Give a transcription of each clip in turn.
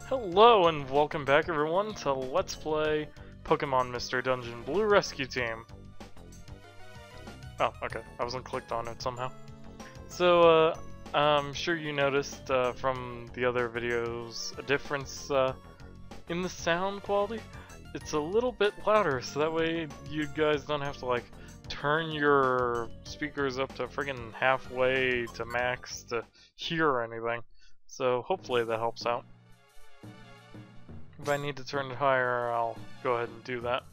Hello and welcome back everyone to Let's Play Pokemon Mystery Dungeon Blue Rescue Team. Oh, okay. I wasn't clicked on it somehow. So, I'm sure you noticed from the other videos a difference in the sound quality. It's a little bit louder, so that way you guys don't have to like turn your speakers up to friggin' halfway to max to hear anything. So hopefully that helps out. If I need to turn it higher, I'll go ahead and do that.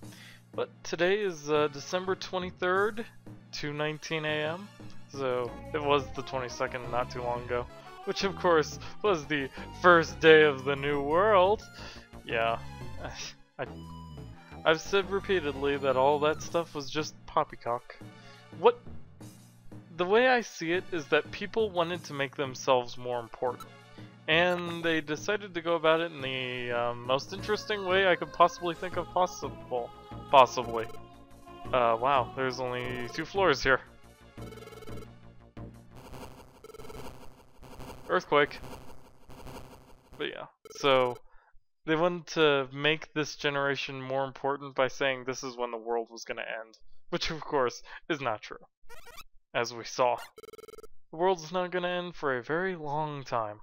But today is December 23rd, 2:19 a.m. So it was the 22nd not too long ago, which of course was the first day of the new world. Yeah, I've said repeatedly that all that stuff was just poppycock. The way I see it is that people wanted to make themselves more important. And they decided to go about it in the most interesting way I could possibly think of possibly. Wow, there's only 2 floors here. Earthquake. But yeah, so they wanted to make this generation more important by saying this is when the world was going to end. Which of course is not true. As we saw. The world's not going to end for a very long time.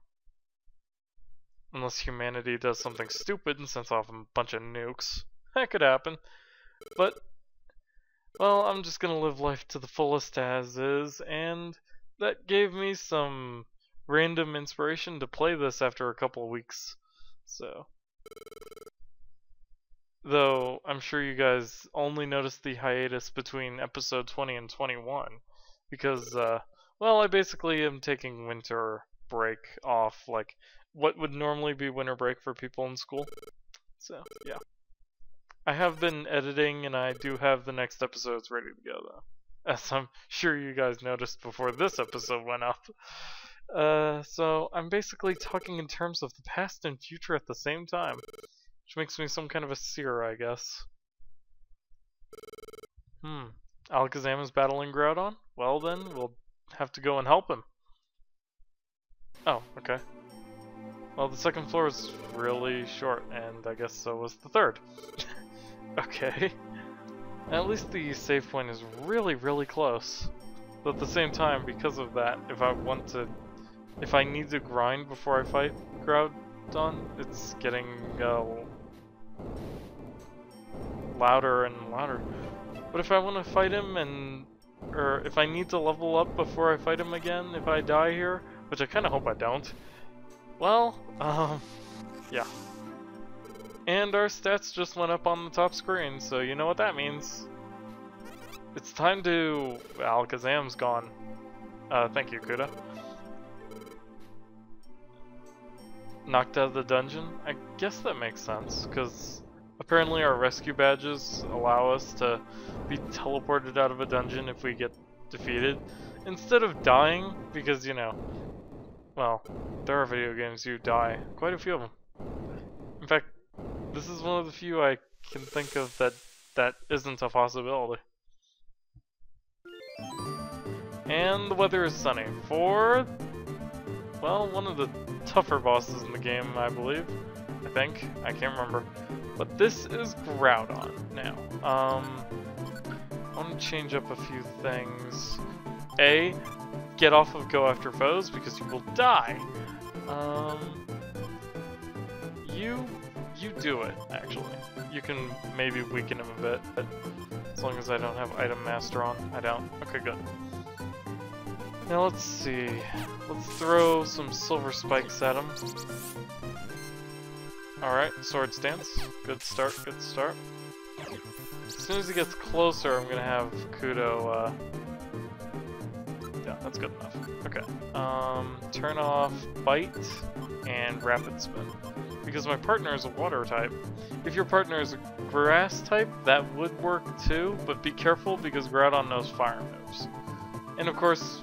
Unless humanity does something stupid and sends off a bunch of nukes. That could happen. But, well, I'm just gonna live life to the fullest as is, and that gave me some random inspiration to play this after a couple of weeks. So, though I'm sure you guys only noticed the hiatus between episode 20 and 21, because, well, I basically am taking winter break off, like, what would normally be winter break for people in school. So, yeah. I have been editing and I do have the next episodes ready to go though. As I'm sure you guys noticed before this episode went up. So I'm basically talking in terms of the past and future at the same time. Which makes me some kind of a seer, I guess. Alakazam is battling Groudon? Well then, we'll have to go and help him. Oh, okay. Well, the second floor is really short, and I guess so was the third. Okay. At least the save point is really, really close. But at the same time, because of that, if I need to grind before I fight Groudon, it's getting louder and louder. But if I want to fight him or if I need to level up before I fight him again, if I die here, which I kind of hope I don't, well, yeah. And our stats just went up on the top screen, so you know what that means. It's time to... Alakazam's gone. Thank you, Kuda. Knocked out of the dungeon? I guess that makes sense, because apparently our rescue badges allow us to be teleported out of a dungeon if we get defeated. Instead of dying, because, you know... Well, there are video games you die. Quite a few of them. In fact, this is one of the few I can think of that isn't a possibility. And the weather is sunny for, well, one of the tougher bosses in the game, I believe. I think. I can't remember. But this is Groudon now. I want to change up a few things. Get off of go after foes because you will die. You do it, actually. You can maybe weaken him a bit, but as long as I don't have Item Master on. I don't. Okay, good. Now let's see. Let's throw some silver spikes at him. Alright, Sword Stance. Good start, good start. As soon as he gets closer, I'm gonna have Kudo, yeah, that's good enough. Okay. Turn off Bite and Rapid Spin. Because my partner is a water type. If your partner is a grass type, that would work too, but be careful because Groudon knows fire moves. And of course,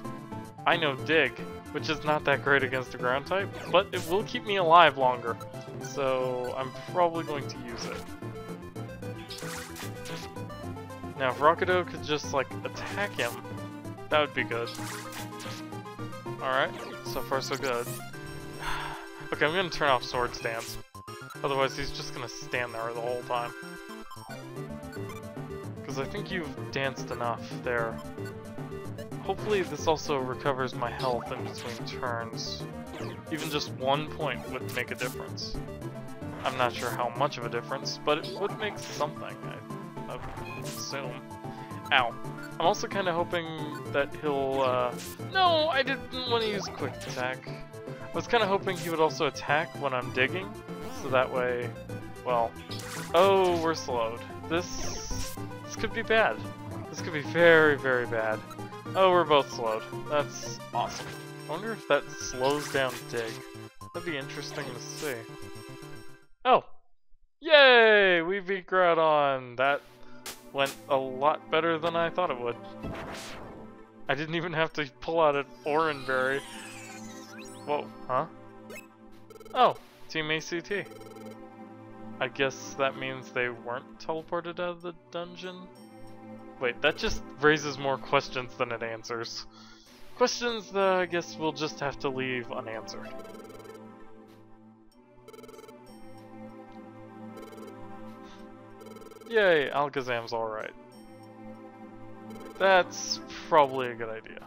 I know Dig, which is not that great against a ground type, but it will keep me alive longer. So I'm probably going to use it. Now if Rockadoe could just like attack him, that would be good. Alright, so far so good. Okay, I'm gonna turn off Sword Stance. Otherwise, he's just gonna stand there the whole time. Because I think you've danced enough there. Hopefully this also recovers my health in between turns. Even just 1 point would make a difference. I'm not sure how much of a difference, but it would make something, I assume. Ow. I'm also kind of hoping that he'll, no, I didn't want to use quick attack. I was kind of hoping he would also attack when I'm digging, so that way, well, oh, we're slowed. This could be bad. This could be very, very bad. Oh, we're both slowed. That's awesome. I wonder if that slows down dig. That'd be interesting to see. Oh! Yay! We beat Groudon! That went a lot better than I thought it would. I didn't even have to pull out an Oranberry. Whoa, huh? Oh, Team ACT. I guess that means they weren't teleported out of the dungeon? Wait, that just raises more questions than it answers. Questions that I guess we'll just have to leave unanswered. Yay, Alakazam's alright. That's probably a good idea.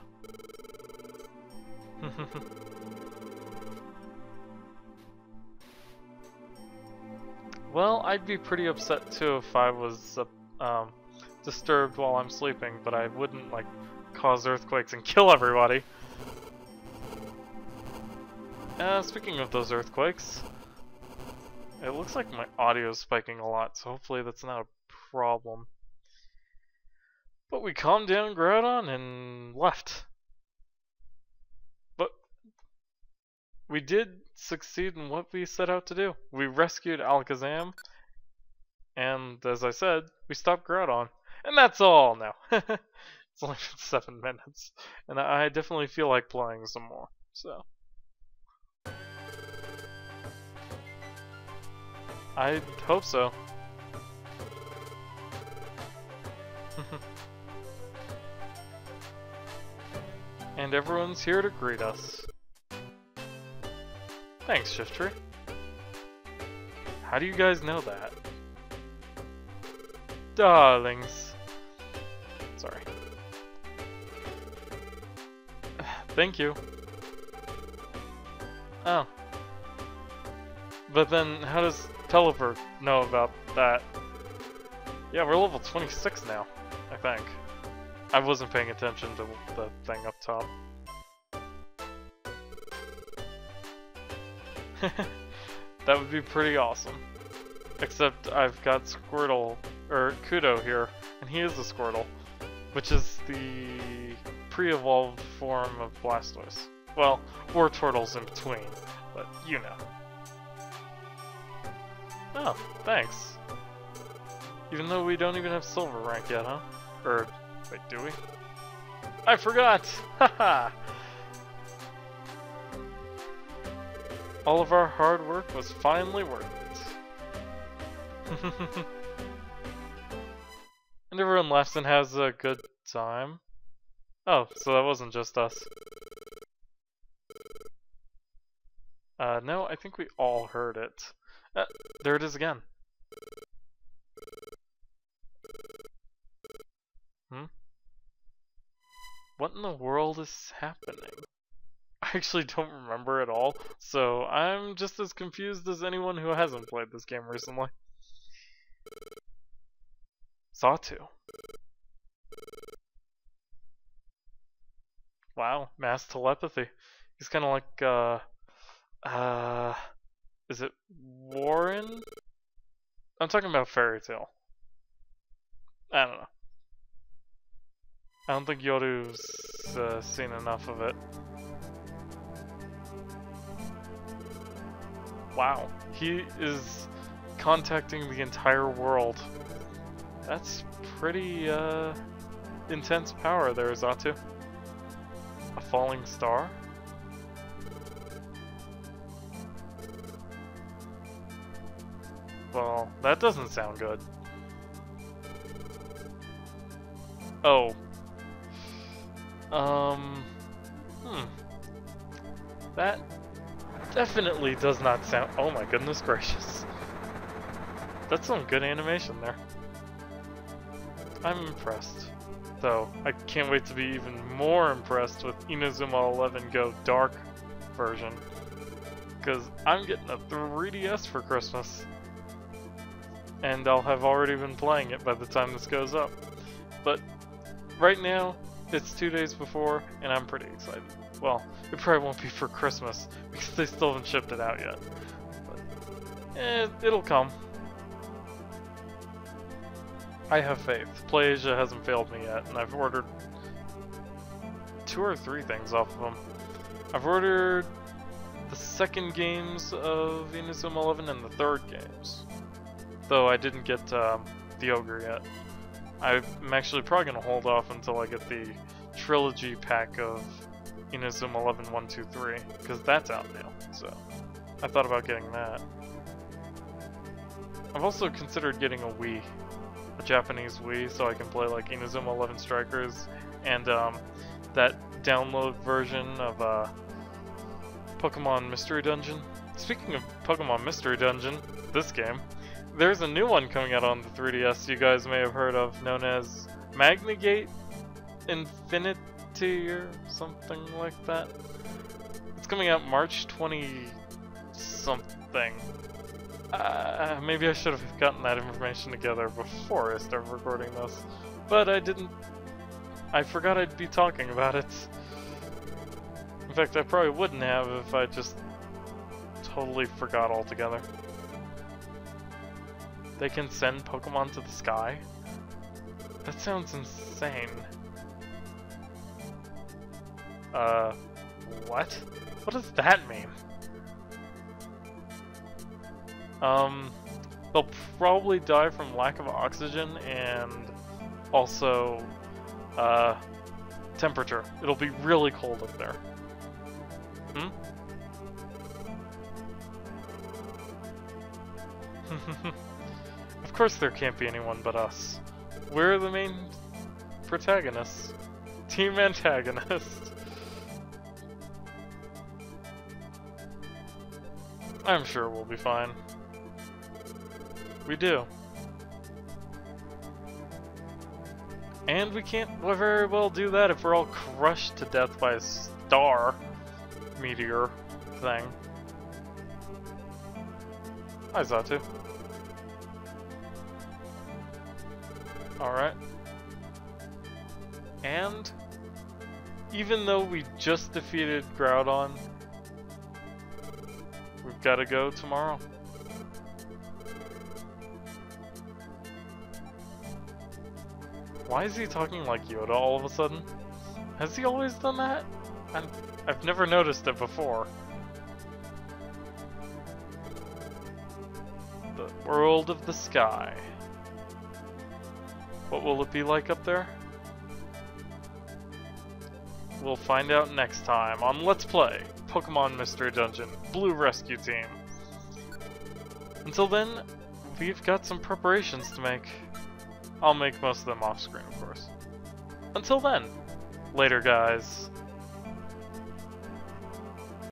Well, I'd be pretty upset too if I was disturbed while I'm sleeping, but I wouldn't like cause earthquakes and kill everybody. Speaking of those earthquakes, it looks like my audio is spiking a lot, so hopefully that's not a problem. But we calmed down Groudon and left. But we did succeed in what we set out to do. We rescued Alakazam, and as I said, we stopped Groudon. And that's all now. It's only been 7 minutes, and I definitely feel like playing some more, so. I hope so. And everyone's here to greet us. Thanks, Shiftry. How do you guys know that? Darlings. Sorry. Thank you. Oh. But then, how does Teleport know about that? Yeah, we're level 26 now, I think. I wasn't paying attention to the thing up top. That would be pretty awesome. Except I've got Squirtle, or Kudo here, and he is a Squirtle, which is the pre-evolved form of Blastoise. Well, or Turtles in between, but you know. Oh, thanks. Even though we don't even have silver rank yet, huh? Or, wait, do we? I forgot! Haha! All of our hard work was finally worth it. And everyone laughs and has a good time. Oh, so that wasn't just us. No, I think we all heard it. There it is again. What in the world is happening? I actually don't remember at all, so I'm just as confused as anyone who hasn't played this game recently. Sawtooth. Wow, mass telepathy. He's kind of like, is it Warren? I'm talking about Fairy Tail. I don't know. I don't think Yoru's seen enough of it. Wow, he is contacting the entire world. That's pretty intense power there, Xatu. A falling star? Well, that doesn't sound good. Oh. That definitely does not sound... Oh my goodness gracious. That's some good animation there. I'm impressed. Though, I can't wait to be even more impressed with Inazuma 11 Go Dark version. Because I'm getting a 3DS for Christmas. And I'll have already been playing it by the time this goes up. But right now, it's 2 days before, and I'm pretty excited. Well, it probably won't be for Christmas, because they still haven't shipped it out yet. But, it'll come. I have faith. PlayAsia hasn't failed me yet, and I've ordered 2 or 3 things off of them. I've ordered the second games of Inazuma 11 and the third games. Though I didn't get the Ogre yet. I'm actually probably going to hold off until I get the trilogy pack of Inazuma 11, 1, 2, 3, because that's out now, so I thought about getting that. I've also considered getting a Wii, a Japanese Wii, so I can play like Inazuma 11 Strikers and that download version of Pokemon Mystery Dungeon. Speaking of Pokemon Mystery Dungeon, this game, there's a new one coming out on the 3DS you guys may have heard of, known as Magnagate Infinity or something like that. It's coming out March 20-something. Maybe I should have gotten that information together before I started recording this, but I didn't. I forgot I'd be talking about it. In fact, I probably wouldn't have if I just totally forgot altogether. They can send Pokemon to the sky? That sounds insane. What? What does that mean? They'll probably die from lack of oxygen and also, temperature. It'll be really cold up there. Hmm? Of course there can't be anyone but us. We're the main protagonists. Team antagonist. I'm sure we'll be fine. We do. And we can't very well do that if we're all crushed to death by a star meteor thing. Hi, Zatu. Alright. And even though we just defeated Groudon, we've got to go tomorrow. Why is he talking like Yoda all of a sudden? Has he always done that? I've never noticed it before. The world of the sky. What will it be like up there? We'll find out next time on Let's Play Pokemon Mystery Dungeon Blue Rescue Team. Until then, we've got some preparations to make. I'll make most of them off screen, of course. Until then, later guys.